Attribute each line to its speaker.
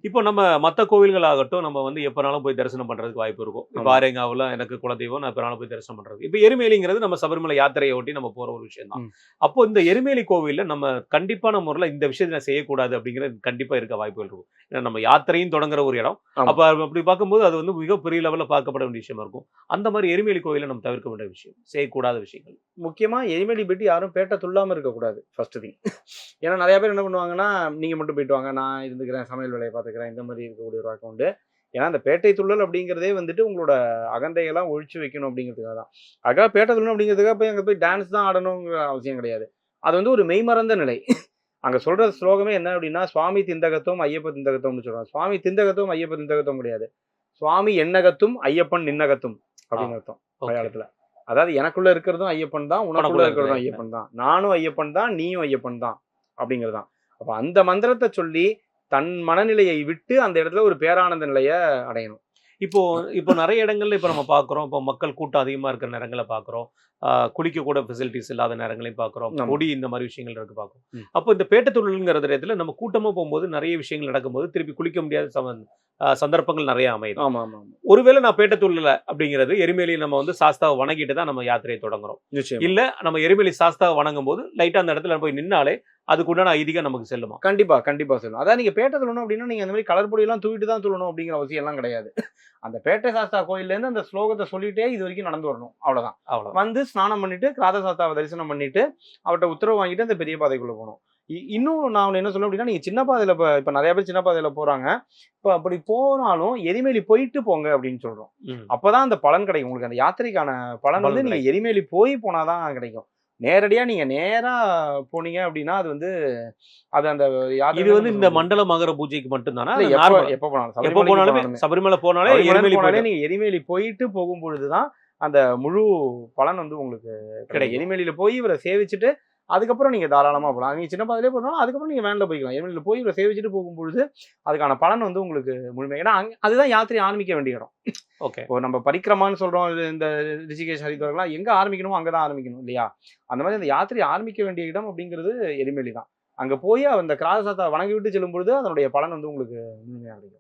Speaker 1: இப்போ நம்ம மத்த கோவில்கள் ஆகட்டும், நம்ம வந்து எப்பனாலும் போய் தரிசனம் பண்றதுக்கு வாய்ப்பு இருக்கும். இப்ப
Speaker 2: ஆமா.
Speaker 1: ஆரேங்காவுல எனக்கு குலதெய்வம். நான் எப்பனாலும் போய் தரிசனம் பண்றது. இப்ப எருமேலிங்கிறது நம்ம சபரிமலை யாத்திரைய ஒட்டி நம்ம போற ஒரு விஷயம் தான்.
Speaker 2: ம்.
Speaker 1: அப்போ இந்த எருமேலி கோவில்ல நம்ம கண்டிப்பான முறையில இந்த விஷயத்த நான் செய்யக்கூடாது அப்படிங்கிறது கண்டிப்பா இருக்க வாய்ப்புகள் இருக்கும். ஏன்னா நம்ம யாத்திரையும் தொடங்குற ஒரு இடம்.
Speaker 2: ஆமா.
Speaker 1: அப்ப அப்படி பார்க்கும்போது அது வந்து மிகப்பெரிய லெவல்ல பார்க்கப்பட வேண்டிய விஷயமா இருக்கும். அந்த மாரி எருமேலி கோவில்ல நம்ம தவிர்க்க வேண்டிய விஷயம். செய்யக்கூடாத விஷயங்கள்.
Speaker 2: முக்கியமா எரிமலை பெட்டி யாரும் பேட்ட துள்ளாம இருக்கக்கூடாது. First thing. ஏன்னா நெறைய பேர் என்ன பண்ணுவாங்கன்னா, நீங்க மட்டும் போயிட்டு வாங்க. நான் இருந்துக்கிறேன். சமையல் வேலைய பார்த்துக்கிறேன். இந்த மாரி இருக்கக்கூடிய ஒரு வழக்கம் உண்டு. ஏன்னா, அந்த பேட்டை துள்ளல் அப்படிங்கிறதே வந்துட்டு உங்களோட அகந்தையெல்லாம் ஒழிச்சு வைக்கணும் அப்படிங்கிறதுக்காக தான். அதுக்காக பேட்டை துள்ளணும் அப்படிங்கிறதுக்காக போய் அங்க போய் டான்ஸ் தான் ஆடணுங்கிற அவசியம் கிடையாது. அது வந்து ஒரு மெய்மறந்த நிலை. அங்க சொல்ற ஸ்லோகமே என்ன அப்படின்னா, "சுவாமி திந்தகத்துவம் ஐயப்ப திந்தகத்துவம்னு" சொல்றாங்க. சுவாமி திந்தகத்துவம், ஐயப்ப திந்தகத்துவம் கிடையாது. சுவாமி எண்ணகத்தும், ஐயப்பன் நின்னகத்தும்
Speaker 1: ஆ.
Speaker 2: அப்படின்னு அர்த்தம்
Speaker 1: ஓகே.
Speaker 2: மலையாளத்துல. அதாவது எனக்குள்ள இருக்கிறதும் ஐயப்பன் தான், உனக்குள்ள
Speaker 1: பணக்குள்ள இருக்கிறது
Speaker 2: இருக்கிறதும்
Speaker 1: ஐயப்பன்.
Speaker 2: ஐயப்பன் தான். நானும் ஐயப்பன் தான், நீயும் ஐயப்பன் தான் அப்படிங்கிறது தான். அப்ப அந்த மந்திரத்த சொல்லி, தன் மனநிலையை விட்டு அந்த இடத்துல ஒரு பேரானந்த நிலைய அடையணும்.
Speaker 1: இப்போ இப்போ நெறைய இடங்கள்ல இப்ப நம்ம பார்க்குறோம். இப்போ மக்கள் கூட்டம் அதிகமா இருக்கிற நேரங்கள பார்க்குறோம். குளிக்க கூட ஃபெசிலிட்டீஸ் இல்லாத நேரங்களையும் பார்க்குறோம்.
Speaker 2: ஆமா.
Speaker 1: பொடி இந்த மாரி விஷயங்கள் இருக்கு பார்க்குறோம்.
Speaker 2: ம்.
Speaker 1: அப்போ இந்த பேட்டத்தொழில்ங்கிற இடத்துல நம்ம கூட்டமா போம்போது நெறைய விஷயங்கள் நடக்கும்போது, திருப்பி குளிக்க முடியாத சந்தர்ப்பங்கள் நெறைய அமையுது.
Speaker 2: ஆமாமாமா.
Speaker 1: ஒருவேளை நான் பேட்ட துள்ளல அப்படிங்கிறது எருமேலி நம்ம வந்து சாஸ்தாவ வணங்கிட்டு தான் நம்ம யாத்திரைய தொடங்குறோம்.
Speaker 2: நிச்சயமா.
Speaker 1: இல்ல நம்ம எருமேலி சாஸ்தாவ வணங்கும்போது, லைட்டா அந்த இடத்துல போய் நின்னாலே, அதுக்கு உண்டான ஐதீகம் நமக்கு செல்லுமா?
Speaker 2: கண்டிப்பா, கண்டிப்பா சொல்லணும். அதான் நீங்க பேட்ட துள்ளணும் அப்படின்னா, நீங்க அந்த மாரி கலர் பொடியெல்லாம் தூவிட்டு தான் துள்ளணும் அப்படிங்கிற அவசியம்லாம் கிடையாது. அந்த பேட்டை சாஸ்தா கோயில்லேருந்து அந்த ஸ்லோகத்த சொல்லிட்டே இதுவரைக்கும் நடந்து வரணும். அவ்வளோதான்.
Speaker 1: அவ்வளோதான்.
Speaker 2: வந்து ஸ்நானம் பண்ணிட்டு, கிராத சாஸ்தாவ தரிசனம் பண்ணிட்டு, அவர்ட்ட உத்தரவு வாங்கிட்டு அந்த பெரிய பாதைக்குள்ள போணும். இன்னும் நான் ஒண்ணு என்ன சொல்லுவேன் அப்படின்னா, நீங்க சின்ன பாதையில இப்ப நெறைய பேர் சின்ன பாதையில போறாங்க. இப்ப அப்படி போனாலும் எரிமேலி போயிட்டு போங்க அப்படின்னு சொல்றோம்.
Speaker 1: ம்.
Speaker 2: அப்பதான் அந்த பலன் கிடைக்கும். உங்களுக்கு அந்த யாத்திரைக்கான பலன் வந்து
Speaker 1: பலன்
Speaker 2: நீங்க
Speaker 1: கிடைக்கும்.
Speaker 2: எரிமேலி போய் போனா தான் கிடைக்கும். நேரடியா நீங்க நேரா போனீங்க அப்படின்னா, அது வந்து அது அந்த
Speaker 1: இது
Speaker 2: யாத்திரைன்னு
Speaker 1: வந்து
Speaker 2: நம்ம
Speaker 1: இந்த
Speaker 2: சொல்ல முடியாது.
Speaker 1: மண்டல மகர பூஜைக்கு மட்டும் தானா?
Speaker 2: இல்ல
Speaker 1: இல்ல
Speaker 2: எப்ப
Speaker 1: நார்மலா?
Speaker 2: எப்ப போனாலும்.
Speaker 1: எப்போ
Speaker 2: சபரிமலைக்கு
Speaker 1: போனாலுமே
Speaker 2: போனாலுமே.
Speaker 1: சபரிமலை போனாலே
Speaker 2: சபரிமலைன்னு
Speaker 1: எருமேலி
Speaker 2: போனாலே
Speaker 1: போயிட்டு
Speaker 2: நீங்க எரிமேலி போயிட்டு போகும்பொழுது தான், அந்த முழு பலன் வந்து உங்களுக்கு கிடைக்கும்.
Speaker 1: கிடைக்கும்.
Speaker 2: எரிமேலில போய் இவர சேவிச்சுட்டு, அதுக்கப்புறம் நீங்க தாராளமா போலாம். நீங்க சின்ன பாதையிலே போனாலும், அதுக்கப்புறம் நீங்க வேன்ல போய்க்கலாம். எரிமேலில போய் இவர சேவிச்சுட்டு போகும்பொழுது, அதுக்கான பலன் வந்து உங்களுக்கு முழுமை. ஏன்னா, அதுதான் யாத்திரை ஆரம்பிக்க வேண்டிய இடம்.
Speaker 1: ஓகே.
Speaker 2: இப்போ நம்ம பரிக்கிரமான்னு சொல்றோம். இந்த ரிஷிகேஷ், ஹரித்வார்லாம் எங்க ஆரம்பிக்கணுமோ அங்க தான் ஆரம்பிக்கணும் இல்லையா? அந்த மாரி அந்த யாத்திரை ஆரம்பிக்க வேண்டிய இடம் அப்படிங்கிறது எரிமேலி தான். அங்க போய் அந்த கிராசத்த வணங்கி விட்டு செல்லும்பொழுது, அதனுடைய பலன் வந்து உங்களுக்கு முழுமையா கிடைக்கும்.